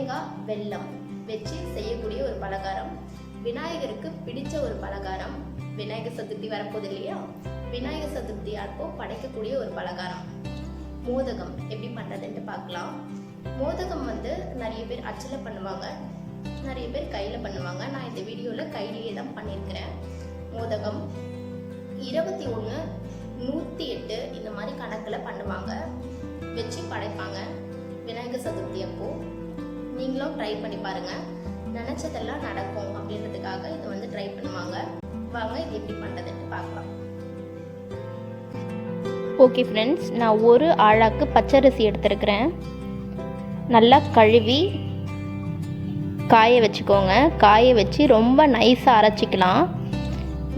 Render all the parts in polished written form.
தேங்காய் வெல்லம் வச்சு செய்யக்கூடிய ஒரு பலகாரம். விநாயகருக்கு பிடிச்ச ஒரு பலகாரம். விநாயகர் சதுர்த்தி வரப்போகுது இல்லையா, விநாயகர் சதுர்த்தி அப்போ படைக்கக்கூடிய ஒரு பலகாரம் மோதகம். எப்படி பண்ணுறதுன்ட்டு பார்க்கலாம். மோதகம் நிறைய பேர் அச்சில் பண்ணுவாங்க, நிறைய பேர் கையில் பண்ணுவாங்க. நான் இந்த வீடியோவில் கையிலேயே தான் பண்ணியிருக்கிறேன். மோதகம் 21, 108 இந்த மாதிரி கணக்கில் பண்ணுவாங்க, வச்சு படைப்பாங்க விநாயகர் சதுர்த்தி அப்போ. நீங்களும் ட்ரை பண்ணி பாருங்கள், நினச்சதெல்லாம் நடக்கும் அப்படின்றதுக்காக இது ட்ரை பண்ணுவாங்க. வாங்க இது எப்படி பண்ணுறதுன்னு பார்க்கலாம். ஓகே ஃப்ரெண்ட்ஸ், நான் ஒரு ஆழாக்கு பச்சரிசி எடுத்துருக்கிறேன். நல்லா கழுவி காய வச்சுக்கோங்க. காய வச்சு ரொம்ப நைஸாக அரைச்சிக்கலாம்.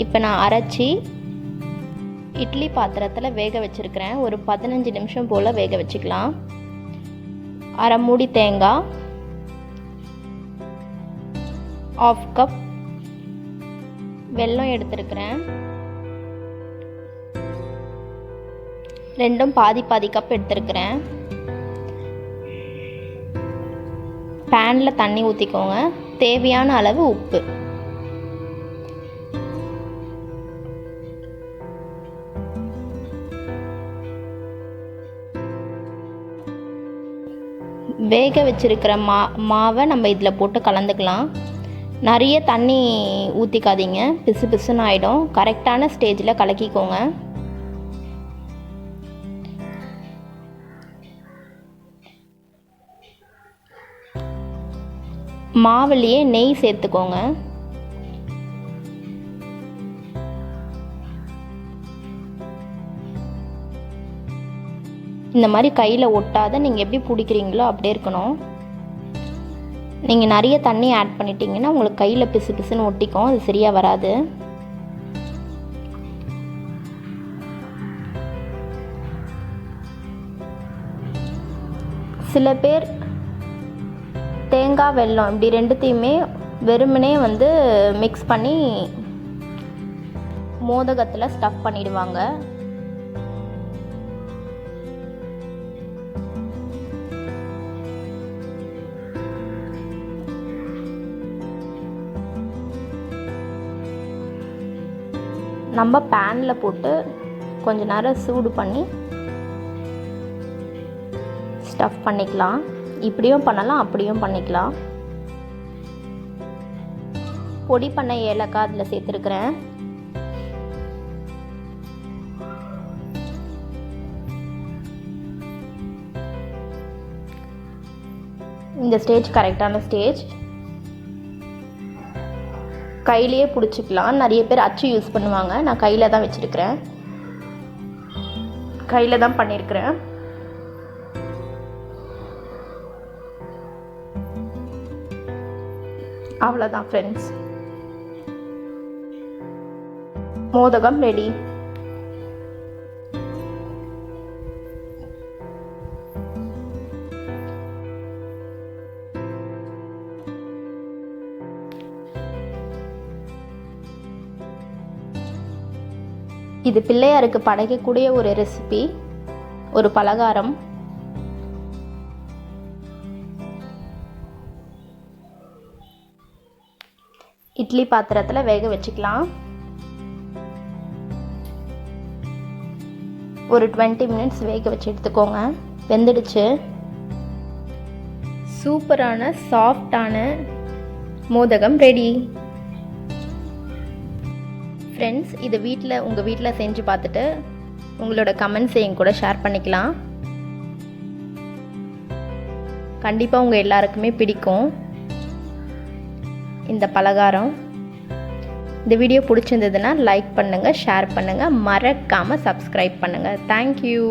இப்போ நான் அரைச்சி இட்லி பாத்திரத்தில் வேக வச்சுருக்கிறேன். ஒரு 15 நிமிஷம் போல் வேக வச்சுக்கலாம். அரை மூடி தேங்காய், 1/2 கப் வெல்லம் எடுத்துருக்கிறேன். ரெண்டும் பாதி கப் எடுத்துருக்கிறேன். பேனில் தண்ணி ஊற்றிக்கோங்க. தேவையான அளவு உப்பு. வேக வச்சுருக்கிற மாவை நம்ம இதில் போட்டு கலந்துக்கலாம். நிறைய தண்ணி ஊற்றிக்காதீங்க, பிசு பிசுன்னு ஆகிடும். கரெக்டான ஸ்டேஜில் கலக்கிக்கோங்க. மாவுலேயே நெய் சேர்த்துக்கோங்க. இந்த மாதிரி கையில் ஒட்டாத நீங்கள் எப்படி பிடிக்கிறீங்களோ அப்படியே இருக்கணும். நீங்கள் நிறைய தண்ணி ஆட் பண்ணிட்டீங்கன்னா உங்களுக்கு கையில் பிசு பிசுன்னு ஒட்டிக்கும், அது சரியாக வராது. சில பேர் தேங்காய் வெல்லம் இப்படி ரெண்டுத்தையுமே வெறுமனே மிக்ஸ் பண்ணி மோதகத்தில் ஸ்டஃப் பண்ணிடுவாங்க. நம்ம பேனில் போட்டு கொஞ்ச நேரம் சூடு பண்ணி ஸ்டஃப் பண்ணிக்கலாம். இப்படியும் பண்ணலாம், அப்படியும் பண்ணிக்கலாம். பொடி பண்ண ஏலக்காய் அதில் சேர்த்துருக்குறேன். இந்த ஸ்டேஜ் கரெக்டான ஸ்டேஜ். கையிலேயே பிடிச்சிக்கலாம். நிறைய பேர் அச்சு யூஸ் பண்ணுவாங்க, நான் கையில் தான் வச்சுருக்கிறேன், கையில் தான் பண்ணியிருக்கிறேன். அவ்வளோதான் ஃப்ரெண்ட்ஸ், மோதகம் ரெடி. இது பிள்ளையாருக்கு படைக்கக்கூடிய ஒரு ரெசிபி, ஒரு பலகாரம். இட்லி பாத்திரத்தில் வேக வச்சுக்கலாம். ஒரு 20 மினிட்ஸ் வேக வச்சு எடுத்துக்கோங்க. வெந்துடுச்சு. சூப்பரான சாஃப்டான மோதகம் ரெடி. ஃப்ரெண்ட்ஸ், இது உங்கள் வீட்டில் செஞ்சு பார்த்துட்டு உங்களோட கமெண்ட்ஸை என் கூட ஷேர் பண்ணிக்கலாம். கண்டிப்பாக உங்கள் எல்லாருக்குமே பிடிக்கும் இந்த பலகாரம். இந்த வீடியோ பிடிச்சிருந்ததுன்னா லைக் பண்ணுங்கள், ஷேர் பண்ணுங்கள், மறக்காமல் சப்ஸ்கிரைப் பண்ணுங்கள். தேங்க்யூ.